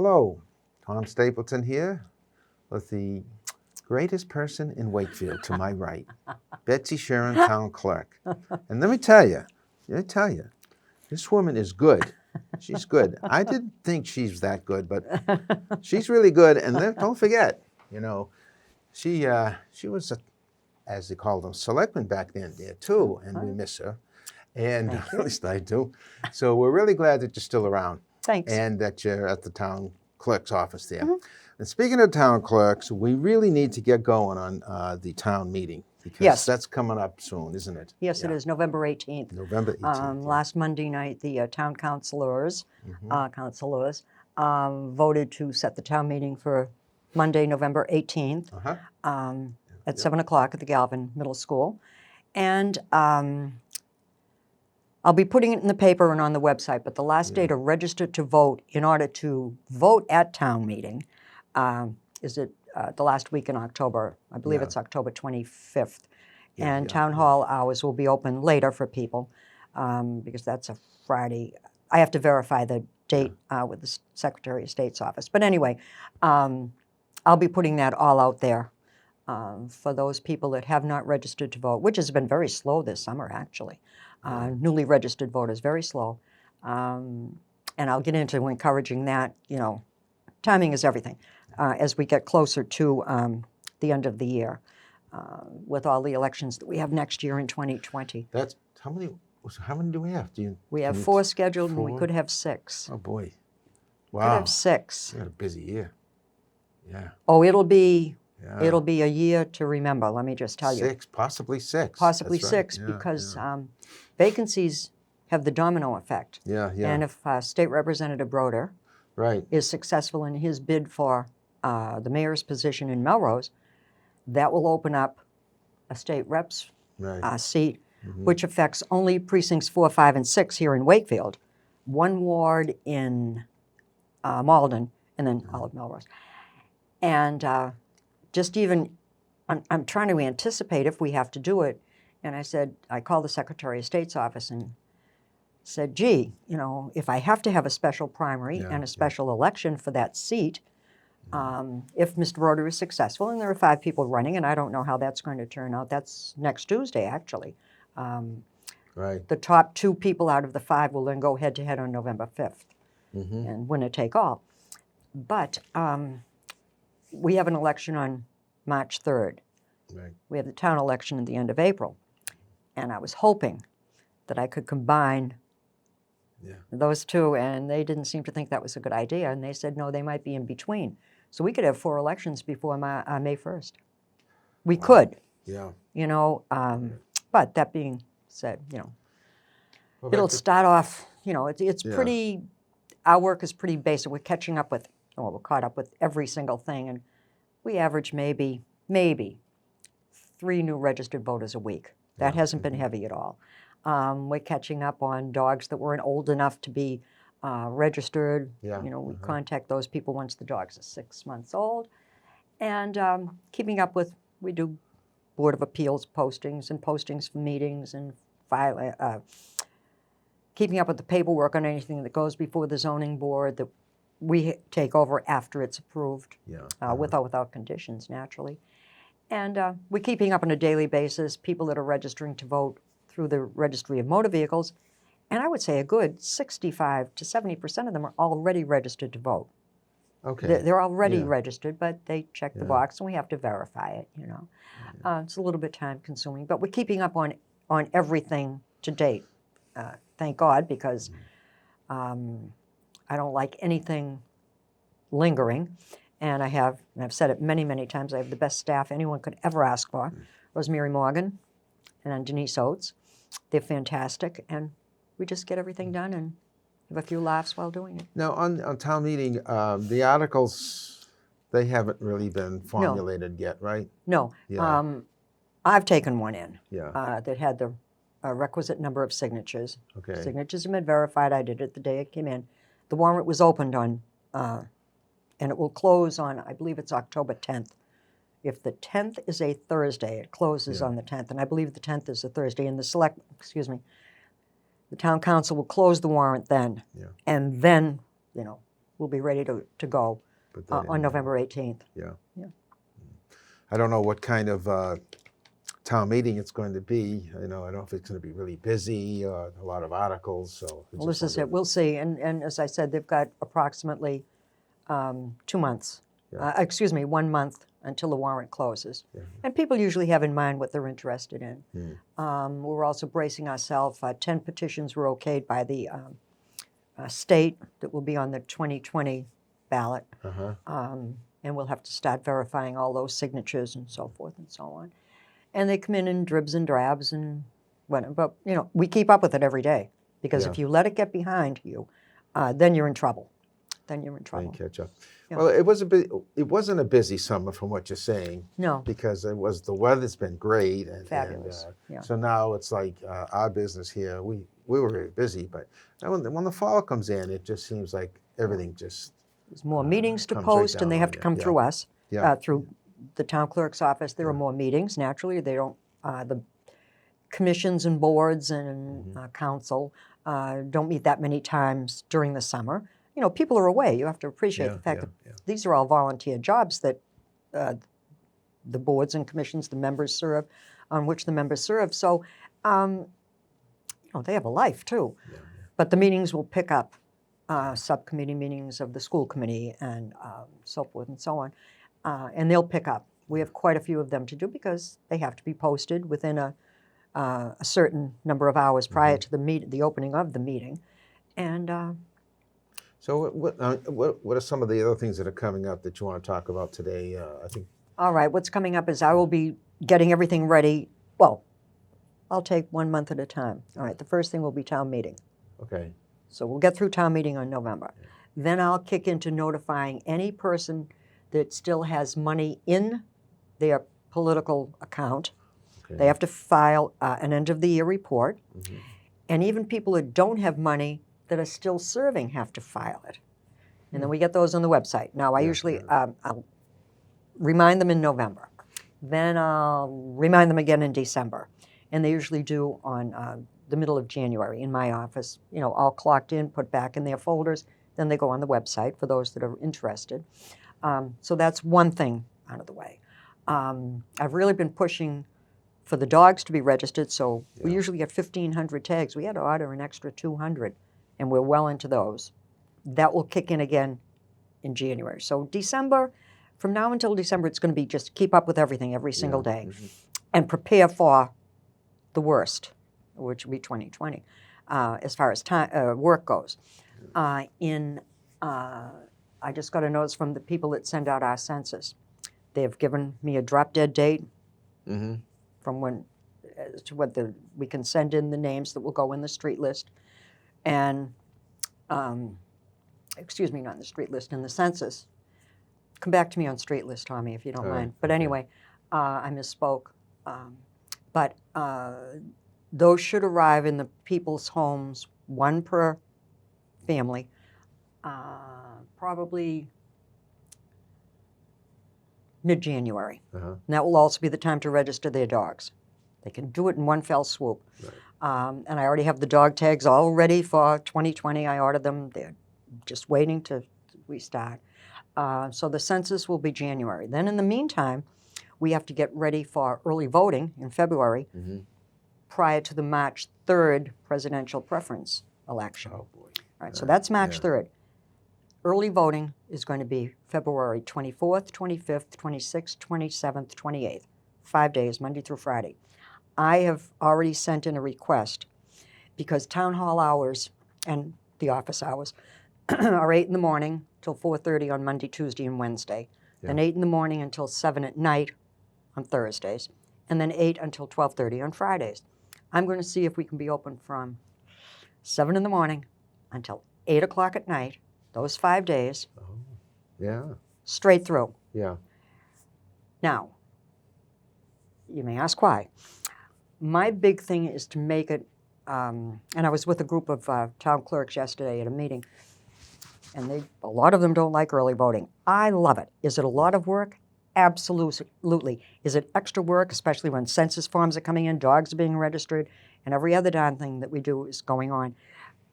Hello, Tom Stapleton here with the greatest person in Wakefield to my right, Betsy Sheeran, Town Clerk. And let me tell you, this woman is good. She's good. I didn't think she's that good, but she's really good. And don't forget, she was, as they called them, selectman back then there too, and we miss her. And at least I do. So we're really glad that you're still around. Thanks. And that you're at the town clerk's office there. And speaking of town clerks, we really need to get going on the town meeting because that's coming up soon, isn't it? Yes, it is, November 18th. November 18th. Last Monday night, the town councilors voted to set the town meeting for Monday, November 18th at 7 o'clock at the Galvin Middle School. And I'll be putting it in the paper and on the website, but the last day to register to vote in order to vote at town meeting is the last week in October. I believe it's October 25th. And town hall hours will be open later for people because that's a Friday. I have to verify the date with the Secretary of State's office. But anyway, I'll be putting that all out there for those people that have not registered to vote, which has been very slow this summer, actually. Newly registered voters, very slow. And I'll get into encouraging that, timing is everything as we get closer to the end of the year with all the elections that we have next year in 2020. That's how many do we have? We have 4 scheduled and we could have 6. Oh boy. Wow. Could have 6. We had a busy year. Yeah. Oh, it'll be a year to remember, let me just tell you. 6, possibly 6. Possibly That's 6 right. because vacancies have the domino effect. Yeah. And if State Representative Broder is successful in his bid for the mayor's position in Melrose, that will open up a state rep's seat, which affects only precincts 4, 5, and 6 here in Wakefield, 1 ward in Malden, and then all of Melrose. And just even, I'm trying to anticipate if we have to do it. And I called the Secretary of State's office and said, gee, if I have to have a special primary and a special election for that seat, if Mr. Broder is successful, and there are 5 people running, and I don't know how that's going to turn out. That's next Tuesday, actually. The top 2 people out of the 5 will then go head-to-head on November 5th and winner take all. But we have an election on March 3rd. We have the town election at the end of April. And I was hoping that I could combine those 2, and they didn't seem to think that was a good idea. And they said, no, they might be in between. So we could have 4 elections before May 1st. We could. Yeah. But that being said, it'll start off, it's pretty, our work is pretty basic. We're catching up with, we're caught up with every single thing. And we average maybe 3 new registered voters a week. That hasn't been heavy at all. We're catching up on dogs that weren't old enough to be registered. We contact those people once the dogs are 6 months old. And keeping up with, we do Board of Appeals postings and postings for meetings and keeping up with the paperwork on anything that goes before the zoning board that we take over after it's approved, with or without conditions, naturally. And we're keeping up on a daily basis people that are registering to vote through the Registry of Motor Vehicles. And I would say a good 65 to 70% of them are already registered to vote. Okay. They're already registered, but they check the box and we have to verify it, It's a little bit time consuming, but we're keeping up on everything to date. Thank God, because I don't like anything lingering. And I've said it many, many times, I have the best staff anyone could ever ask for. Rosemary Morgan and then Denise Oates. They're fantastic. And we just get everything done and have a few laughs while doing it. Now, on town meeting, the articles, they haven't really been formulated yet, right? No. I've taken one in that had the requisite number of signatures. Okay. Signatures have been verified. I did it the day it came in. The warrant was opened on, and it will close on, I believe it's October 10th. If the 10th is a Thursday, it closes on the 10th, and I believe the 10th is a Thursday. And the town council will close the warrant then, and then, will be ready to go on November 18th. Yeah. Yeah. I don't know what kind of town meeting it's going to be. I don't know if it's going to be really busy, a lot of articles. So Well, this is it. We'll see. And as I said, they've got approximately 2 months. Yeah. 1 month until the warrant closes. Yeah. And people usually have in mind what they're interested in. Mm. We're also bracing ourselves. 10 petitions were okayed by the state that will be on the 2020 ballot. Uh-huh. And we'll have to start verifying all those signatures and so forth and so on. And they come in dribs and drabs and whatever. But, we keep up with it every day. Because if you let it get behind you, then you're in trouble. Then you're in trouble. Then catch up. Yeah. Well, it wasn't a busy summer from what you're saying. No. Because the weather's been great. Fabulous. Yeah. So now it's like our business here, we were very busy, but when the fall comes in, it just seems like everything just There's more meetings to comes right post, down and they on have to you. come Yeah. through us, Yeah. through the town clerk's office. There are more meetings. Naturally, they don't. The commissions and boards and council don't meet that many times during the summer. People are away. You have to appreciate the fact that these are all volunteer jobs that the boards and commissions, the members serve, on which the members serve. So, they have a life too. Yeah. But the meetings will pick up, subcommittee meetings of the school committee and so forth and so on, and they'll pick up. We have quite a few of them to do because they have to be posted within a certain number of hours prior to the opening of the meeting, and. So what are some of the other things that are coming up that you want to talk about today? I think. All right, what's coming up is I will be getting everything ready. Well, I'll take 1 month at a time. All right, the first thing will be town meeting. Okay. So we'll get through town meeting on November. Then I'll kick into notifying any person that still has money in their political account. Okay. They have to file an end of the year report. And even people that don't have money that are still serving have to file it. And then we get those on the website. Now, I usually I'll remind them in November. Then I'll remind them again in December. And they usually do on the middle of January in my office, all clocked in, put back in their folders. Then they go on the website for those that are interested. So that's one thing out of the way. I've really been pushing for the dogs to be registered. So we usually get 1,500 tags. We had to order an extra 200. And we're well into those. That will kick in again in January. So December, from now until December, it's going to be just keep up with everything every single day and prepare for the worst, which will be 2020, as far as time, work goes. I just got a notice from the people that send out our census. They have given me a drop-dead date from when to what we can send in the names that will go in the street list. And, excuse me, not in the street list, in the census. Come back to me on street list, Tommy, if you don't mind. But anyway, I misspoke. But those should arrive in the people's homes, one per family, probably mid-January. And that will also be the time to register their dogs. They can do it in one fell swoop. Right. And I already have the dog tags all ready for 2020. I ordered them. They're just waiting to restart. So the census will be January. Then in the meantime, we have to get ready for early voting in February prior to the March 3rd presidential preference election. Oh, boy. All right, so that's March 3rd. Early voting is going to be February 24th, 25th, 26th, 27th, 28th. 5 days, Monday through Friday. I have already sent in a request because town hall hours and the office hours are 8 in the morning till 4:30 on Monday, Tuesday, and Wednesday. Then 8 in the morning until 7 at night on Thursdays. And then 8 until 12:30 on Fridays. I'm going to see if we can be open from 7 in the morning until 8 o'clock at night, those 5 days. Oh, yeah. Straight through. Yeah. Now, you may ask why. My big thing is to make it, and I was with a group of town clerks yesterday at a meeting, and a lot of them don't like early voting. I love it. Is it a lot of work? Absolutely. Is it extra work, especially when census forms are coming in, dogs are being registered, and every other darn thing that we do is going on?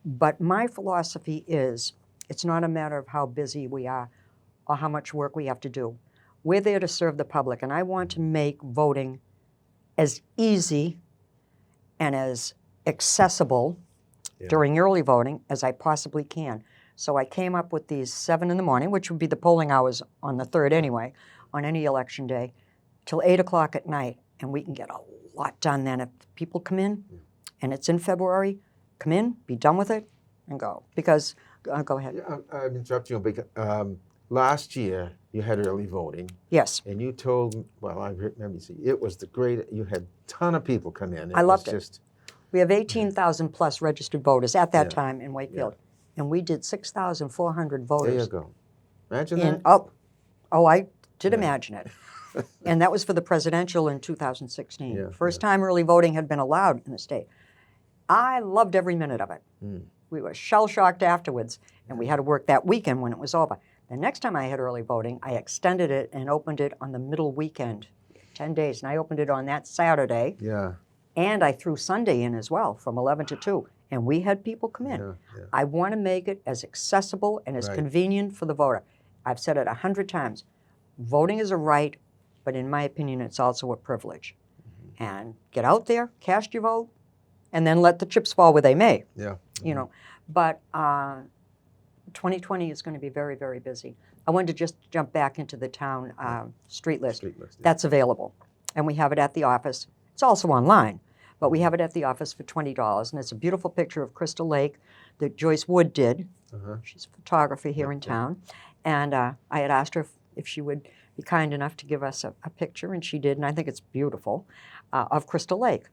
But my philosophy is It's not a matter of how busy we are or how much work we have to do. We're there to serve the public, and I want to make voting as easy and as accessible during early voting as I possibly can. So I came up with these 7 in the morning, which would be the polling hours on the 3rd anyway, on any election day, till 8 o'clock at night, and we can get a lot done then. If people come in, and it's in February, come in, be done with it, and go. Because, go ahead. Yeah, I'm interrupting you because last year you had early voting. Yes. And you told, well, I remember, it was the great, you had a ton of people come in. I loved it. We have 18,000 plus registered voters at that time in Wakefield. Yeah. And we did 6,400 voters. There you go. Imagine that. I did imagine it. And that was for the presidential in 2016. Yeah, First time early voting had been allowed in the state. I loved every minute of it. We were shell-shocked afterwards, and we had to work that weekend when it was over. The next time I had early voting, I extended it and opened it on the middle weekend, 10 days. And I opened it on that Saturday. Yeah. And I threw Sunday in as well, from 11 to 2. And we had people come in. I want to make it as accessible and as convenient for the voter. I've said it 100 times. Voting is a right, but in my opinion, it's also a privilege. And get out there, cast your vote, and then let the chips fall where they may. Yeah. You know, but 2020 is going to be very, very busy. I wanted to just jump back into the town street list. That's available. And we have it at the office. It's also online. But we have it at the office for $20, and it's a beautiful picture of Crystal Lake that Joyce Wood did. She's a photographer here in town. And I had asked her if she would be kind enough to give us a picture, and she did, and I think it's beautiful, of Crystal Lake.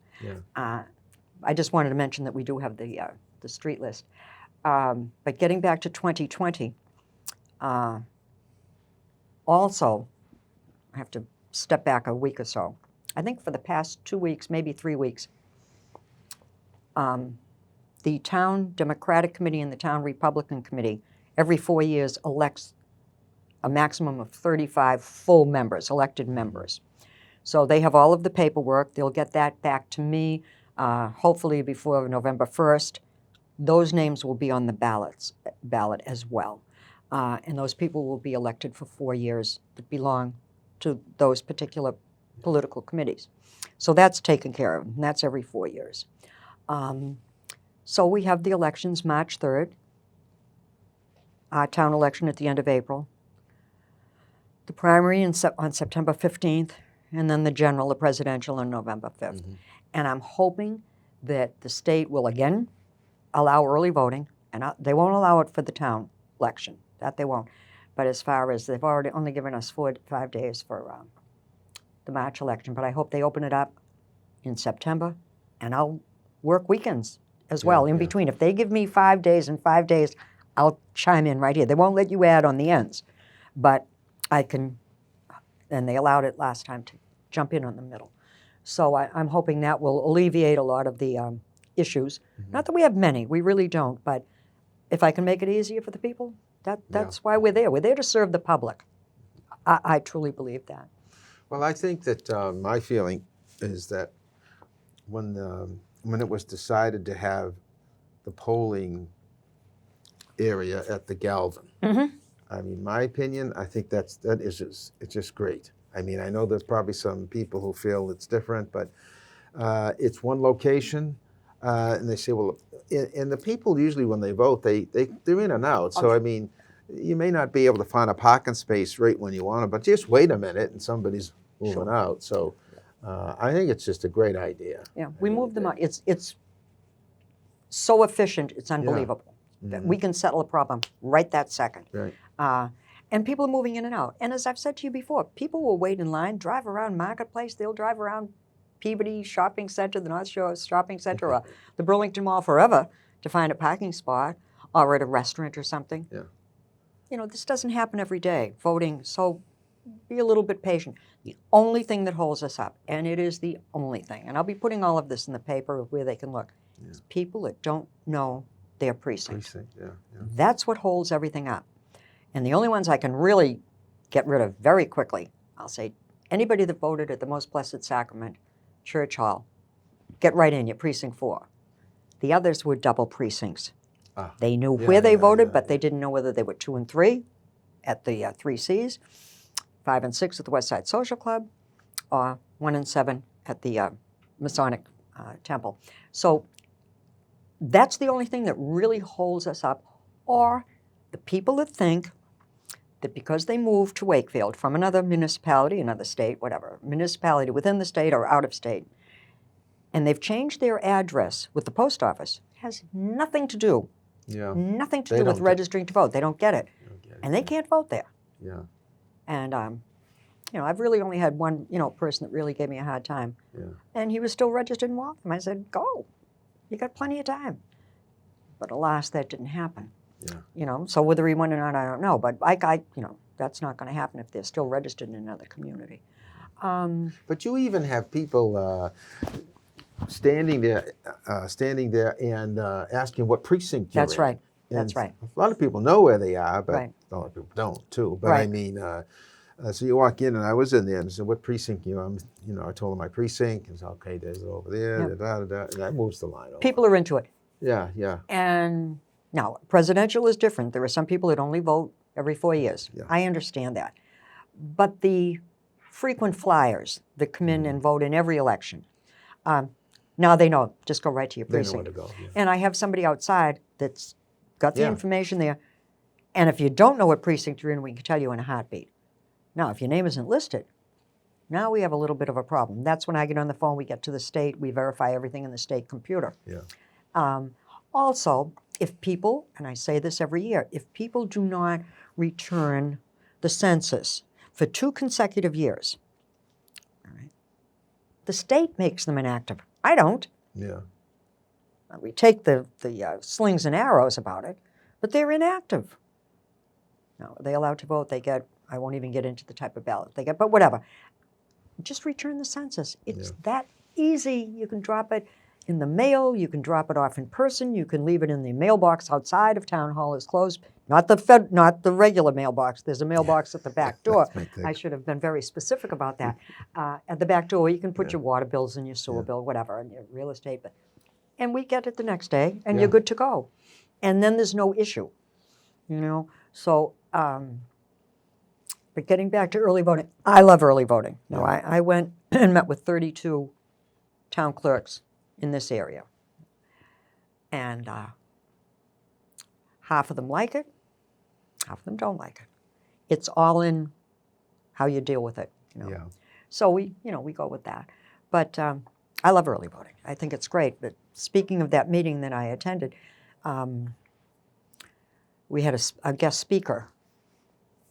I just wanted to mention that we do have the street list. But getting back to 2020, also, I have to step back a week or so. I think for the past 2 weeks, maybe 3 weeks, the town Democratic Committee and the town Republican Committee every 4 years elects a maximum of 35 full members, elected members. So they have all of the paperwork. They'll get that back to me, hopefully before November 1st. Those names will be on the ballot as well. And those people will be elected for 4 years that belong to those particular political committees. So that's taken care of, and that's every 4 years. So we have the elections March 3rd, our town election at the end of April, the primary on September 15th, and then the general, the presidential, on November 5th. And I'm hoping that the state will again allow early voting, and they won't allow it for the town election, that they won't. But as far as they've already only given us 4 to 5 days for the March election, but I hope they open it up in September, and I'll work weekends as well in between. If they give me 5 days and 5 days, I'll chime in right here. They won't let you add on the ends, but I can, and they allowed it last time to jump in on the middle. So I'm hoping that will alleviate a lot of the issues. Not that we have many, we really don't, but if I can make it easier for the people, that's why we're there. We're there to serve the public. I truly believe that. Well, I think that my feeling is that when it was decided to have the polling area at the Galvin, I mean, my opinion, I think it's just great. I mean, I know there's probably some people who feel it's different, but it's one location, and they say, well, and the people usually when they vote, they're in and out. So I mean, you may not be able to find a parking space right when you want it, but just wait a minute and somebody's moving out. So I think it's just a great idea. Yeah, we moved them out. It's so efficient, it's unbelievable. We can settle a problem right that second. Right. And people are moving in and out. And as I've said to you before, people will wait in line, drive around Marketplace, they'll drive around Peabody Shopping Center, the North Shore Shopping Center, or the Burlington Mall forever to find a parking spot, or at a restaurant or something. Yeah. You know, this doesn't happen every day, voting, so be a little bit patient. The only thing that holds us up, and it is the only thing, and I'll be putting all of this in the paper where they can look, is people that don't know their precinct. That's what holds everything up. And the only ones I can really get rid of very quickly, I'll say, anybody that voted at the Most Blessed Sacrament Church Hall, get right in, your precinct 4. The others were double precincts. They knew where they voted, but they didn't know whether they were 2 and 3 at the 3 Cs, 5 and 6 at the West Side Social Club, or 1 and 7 at the Masonic Temple. So that's the only thing that really holds us up, or the people that think that because they moved to Wakefield from another municipality, another state, whatever, municipality within the state or out of state, and they've changed their address with the post office, has nothing to do, nothing to do with registering to vote. They don't get it. And they can't vote there. Yeah. And, I've really only had one, person that really gave me a hard time. Yeah. And he was still registered in Waltham. I said, go. You got plenty of time. But alas, that didn't happen. Yeah. So whether he won or not, I don't know. But that's not going to happen if they're still registered in another community. But you even have people standing there and asking what precinct you're in. That's right. And That's right. A lot of people know where they are, but Right. a lot of people don't too. But Right. I mean, so you walk in, and I was in there, and I said, "What precinct you?" I told them my precinct. And said, "Okay, there's it over there." Yeah. And that moves the line over. People are into it. Yeah, yeah. And now, presidential is different. There are some people that only vote every 4 years. Yeah. I understand that. But the frequent flyers that come in and vote in every election, now they know, just go right to your They know precinct. where to go. Yeah. And I have somebody outside that's got the Yeah. information there. And if you don't know what precinct you're in, we can tell you in a heartbeat. Now, if your name isn't listed, now we have a little bit of a problem. That's when I get on the phone, we get to the state, we verify everything in the state computer. Yeah. Also, if people, and I say this every year, if people do not return the census for 2 consecutive years, all right, the state makes them inactive. I don't. Yeah. We take the slings and arrows about it, but they're inactive. Now, are they allowed to vote? They get, I won't even get into the type of ballot they get, but whatever. Just return the census. It's that easy. You can drop it in the mail. You can drop it off in person. You can leave it in the mailbox outside if town hall is closed. Not the regular mailbox. There's a mailbox at the back door. I should have been very specific about that. At the back door, you can put your water bills and your sewer bill, whatever, and your real estate. And we get it the next day, and you're good to go. And then there's no issue, So, but getting back to early voting, I love early voting. Now, I went and met with 32 town clerks in this area. And half of them like it, half of them don't like it. It's all in how you deal with it. Yeah. So we go with that. But I love early voting. I think it's great. But speaking of that meeting that I attended, we had a guest speaker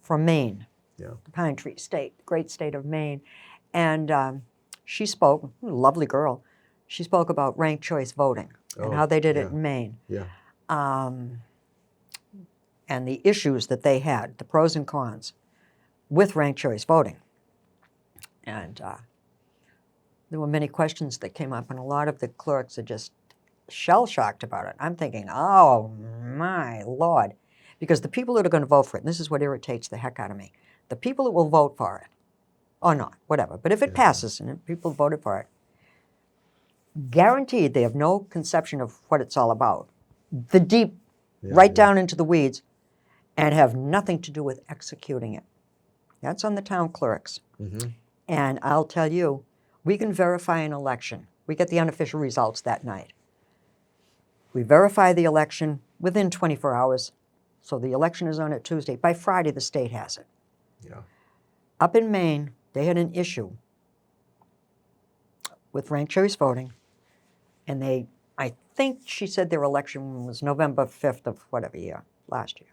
from Maine, the Pine Tree State, great state of Maine. And she spoke, lovely girl, she spoke about ranked choice voting and how they did it in Maine. Yeah. And the issues that they had, the pros and cons, with ranked choice voting. And there were many questions that came up, and a lot of the clerks are just shell-shocked about it. I'm thinking, oh, my Lord. Because the people that are going to vote for it, and this is what irritates the heck out of me, the people that will vote for it, or not, whatever, but if it passes and if people voted for it, guaranteed they have no conception of what it's all about. The deep, down into the weeds, and have nothing to do with executing it. That's on the town clerks. Mm-hmm. And I'll tell you, we can verify an election. We get the unofficial results that night. We verify the election within 24 hours. So the election is on a Tuesday. By Friday, the state has it. Yeah. Up in Maine, they had an issue with ranked choice voting. And I think she said their election was November 5th of whatever year, last year.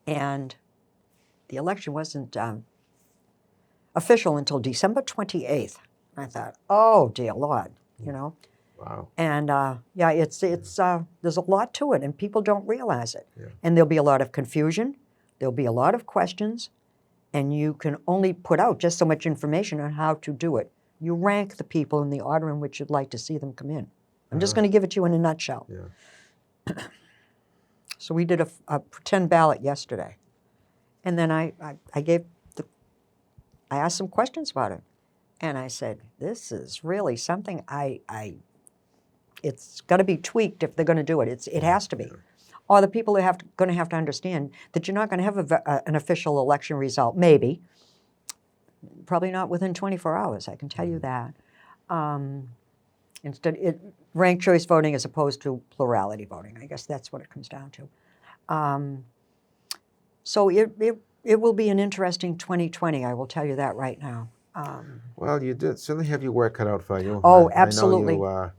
And the election wasn't official until December 28th. I thought, oh, dear Lord, Wow. And it's there's a lot to it, and people don't realize it. Yeah. And there'll be a lot of confusion. There'll be a lot of questions, and you can only put out just so much information on how to do it. You rank the people in the order in which you'd like to see them come in. I'm just going to give it to you in a nutshell. Yeah. So we did a pretend ballot yesterday, and then I asked some questions about it, and I said, "This is really something it's got to be tweaked if they're going to do it. It has to be." Or the people are going to have to understand that you're not going to have an official election result, maybe. Probably not within 24 hours, I can tell you that. Instead, ranked choice voting as opposed to plurality voting. I guess that's what it comes down to. So it will be an interesting 2020, I will tell you that right now. Well, you did certainly have your work cut out for you. Absolutely. I know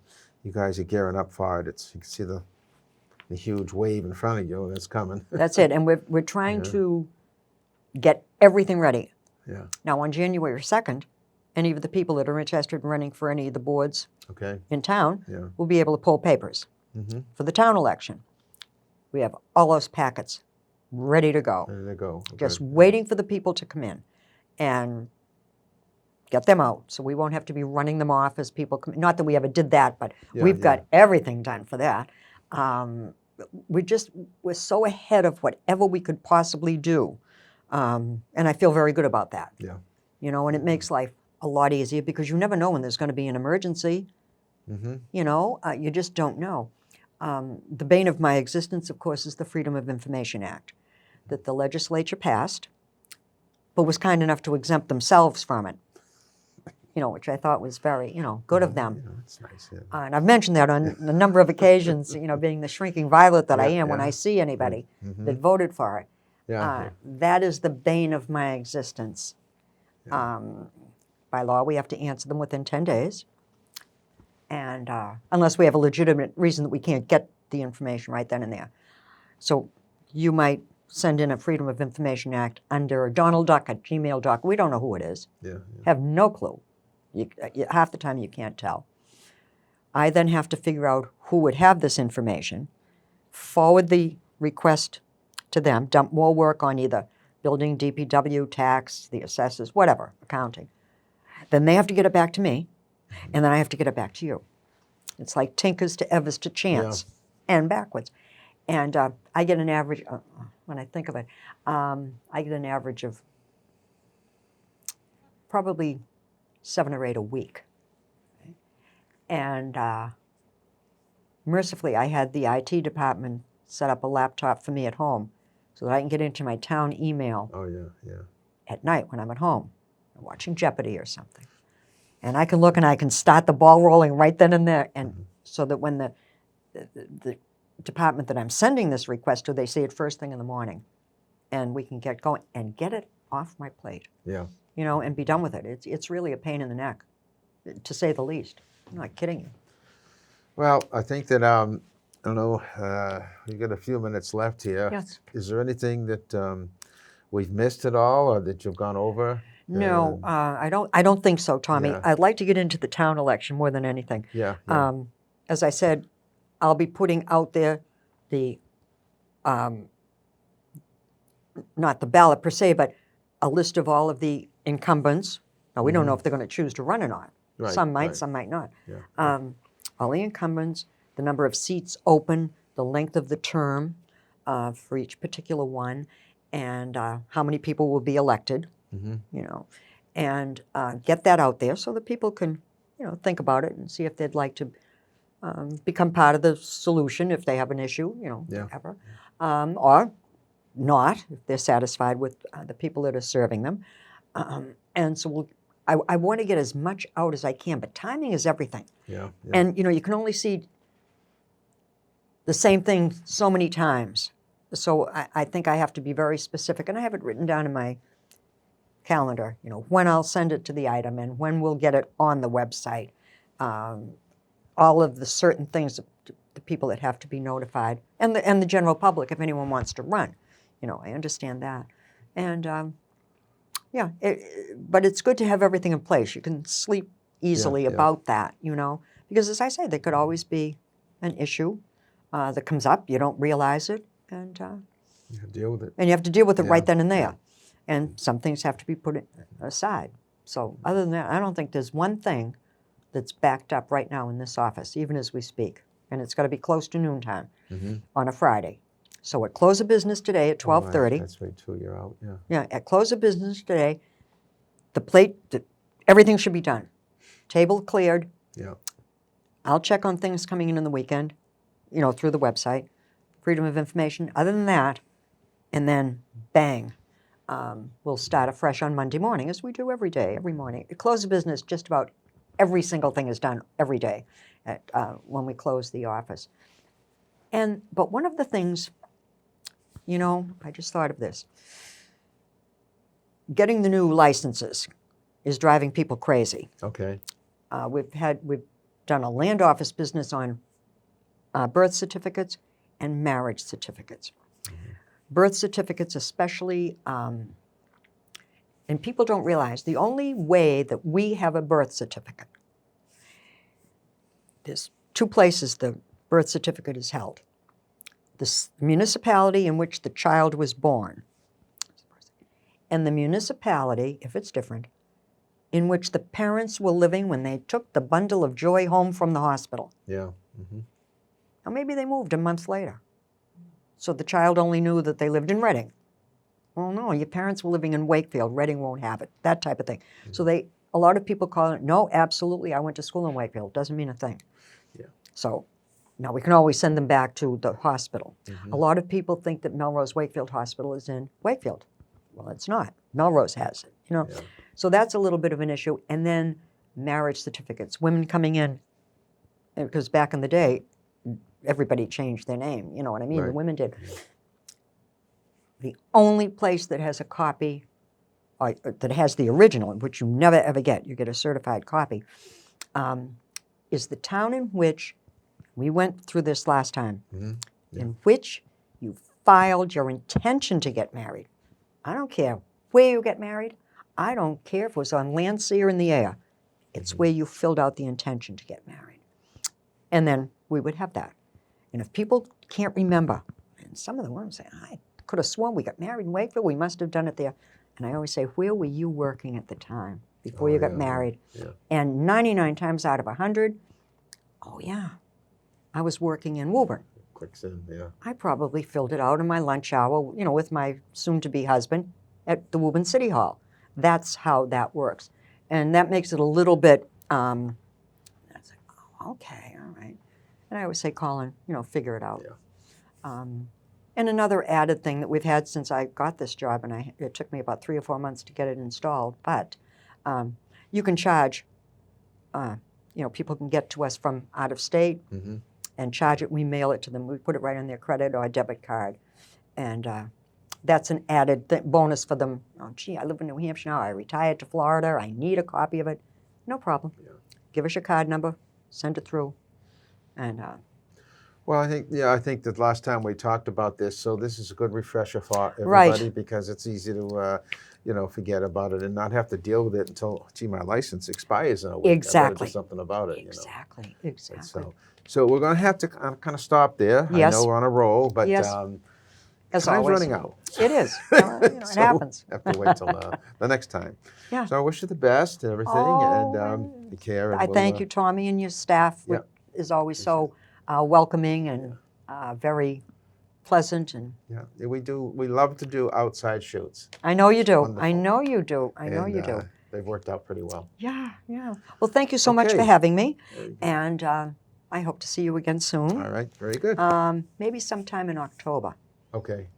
you guys are gearing up for it. You can see the huge wave in front of you that's coming. That's it, and we're trying to get everything ready. Yeah. Now, on January 2nd, any of the people that are interested in running for any of the boards in town will be able to pull papers for the town election. We have all those packets ready to go. Ready to go. Just waiting for the people to come in and get them out. So we won't have to be running them off as people come. Not that we ever did that, but we've got everything done for that. We're so ahead of whatever we could possibly do. And I feel very good about that. Yeah. You know, and it makes life a lot easier because you never know when there's going to be an emergency. You know, you just don't know. The bane of my existence, of course, is the Freedom of Information Act that the legislature passed, but was kind enough to exempt themselves from it. You know, which I thought was very, good of them. That's nice. Yeah. And I've mentioned that on a number of occasions, being the shrinking violet that I am when I see anybody that voted for it. That is the bane of my existence. By law, we have to answer them within 10 days. And unless we have a legitimate reason that we can't get the information right then and there. So you might send in a Freedom of Information Act under Donald Duck at gmail.com. We don't know who it is. Have no clue. Half the time you can't tell. I then have to figure out who would have this information, forward the request to them, dump more work on either building, DPW, tax, the assessors, whatever, accounting. Then they have to get it back to me, and then I have to get it back to you. It's like Tinkers to Evers to Chance, and backwards. And I get an average, when I think of it, I get an average of probably 7 or 8 a week. And mercifully, I had the IT department set up a laptop for me at home so that I can get into my town email at night when I'm at home, watching Jeopardy or something. And I can look and I can start the ball rolling right then and there, and so that when the department that I'm sending this request to, they see it first thing in the morning, and we can get going and get it off my plate. And be done with it. It's really a pain in the neck, to say the least. I'm not kidding you. Well, I think that I don't know. We've got a few minutes left here. Yes. Is there anything that we've missed at all, or that you've gone over? No, I don't think so, Tommy. I'd like to get into the town election more than anything. As I said, I'll be putting out there the not the ballot per se, but a list of all of the incumbents. Now, we don't know if they're going to choose to run or not. Some might, some might not. All the incumbents, the number of seats open, the length of the term for each particular one, and how many people will be elected, and get that out there so that people can, think about it and see if they'd like to become part of the solution if they have an issue, whatever, or not if they're satisfied with the people that are serving them. And so I want to get as much out as I can, but timing is everything. And, you can only see the same thing so many times. So I think I have to be very specific, and I have it written down in my calendar, when I'll send it to the item and when we'll get it on the website. All of the certain things, the people that have to be notified, and the general public if anyone wants to run. I understand that. And but it's good to have everything in place. You can sleep easily about that, because as I say, there could always be an issue that comes up. You don't realize it, and you have to deal with it. And you have to deal with it right then and there. And some things have to be put aside. So other than that, I don't think there's one thing that's backed up right now in this office, even as we speak. And it's got to be close to noontime on a Friday. So at close of business today at 12:30. That's right, too. You're out. Yeah, at close of business today, everything should be done. Table cleared. I'll check on things coming in the weekend, through the website. freedom of information. Other than that, and then bang, we'll start afresh on Monday morning, as we do every day, every morning. At close of business, just about every single thing is done every day when we close the office. But one of the things, I just thought of this. Getting the new licenses is driving people crazy. Okay. We've done a land office business on birth certificates and marriage certificates. Birth certificates especially, and people don't realize the only way that we have a birth certificate, there's two places the birth certificate is held. The municipality in which the child was born, and the municipality, if it's different, in which the parents were living when they took the bundle of joy home from the hospital. Yeah. Mm-hmm. Or maybe they moved a month later. So the child only knew that they lived in Reading. Well, no, your parents were living in Wakefield. Reading won't have it, that type of thing. Mm-hmm. So a lot of people call it, no, absolutely, I went to school in Wakefield. Doesn't mean a thing. Yeah. So now we can always send them back to the hospital. Mm-hmm. A lot of people think that Melrose Wakefield Hospital is in Wakefield. Well, it's not. Melrose has it, Yeah. So that's a little bit of an issue. And then marriage certificates, women coming in, because back in the day, everybody changed their name, you know what I mean? Right. The women did. The only place that has a copy, or that has the original, which you never ever get, you get a certified copy, is the town in which, we went through this last time, Mm-hmm. Yeah. in which you filed your intention to get married. I don't care where you get married. I don't care if it was on land, sea, or in the air. It's where you filled out the intention to get married. And then we would have that. And if people can't remember, and some of the women say, I could have sworn we got married in Wakefield, we must have done it there. And I always say, where were you working at the time before you got married? Yeah. And 99 times out of 100, oh yeah, I was working in Woburn. Quicksand, yeah. I probably filled it out in my lunch hour, with my soon-to-be husband at the Woburn City Hall. That's how that works. And that makes it a little bit, I was like, oh, okay, all right. And I always say, Colin, figure it out. Yeah. And another added thing that we've had since I got this job, and it took me about 3 or 4 months to get it installed, but you can charge, people can get to us from out of state, Mm-hmm. and charge it. We mail it to them. We put it right on their credit or debit card. And that's an added bonus for them. Oh, gee, I live in New Hampshire now. I retired to Florida. I need a copy of it. No problem. Yeah. Give us your card number. Send it through. And Well, I think that last time we talked about this, so this is a good refresher for everybody, Right. because it's easy to, forget about it and not have to deal with it until, my license expires in a week. Exactly. I better do something about it. Exactly. And Exactly. so we're going to have to kind of stop there. Yes. I know we're on a roll, but Yes. As time's always. running out. It is. It So happens. have to wait till the next time. Yeah. So I wish you the best and everything, Oh, and take care. And I thank you, Tommy, and your staff, Yeah. which is always so welcoming and very pleasant. And Yeah, we love to do outside shoots. I know you do. Wonderful. I know you do. I know And, you do. They've worked out pretty well. Yeah, yeah. Well, thank you so much for Okay. having me, Very good. and I hope to see you again soon. All right, very good. Maybe sometime in October, Okay,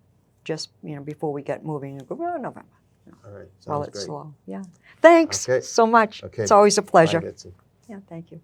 just before we get moving. November, all right, while sounds it's great. slow. Yeah. Thanks Okay. so much. Okay, It's always a pleasure. Bye, Betsy. Yeah, thank you.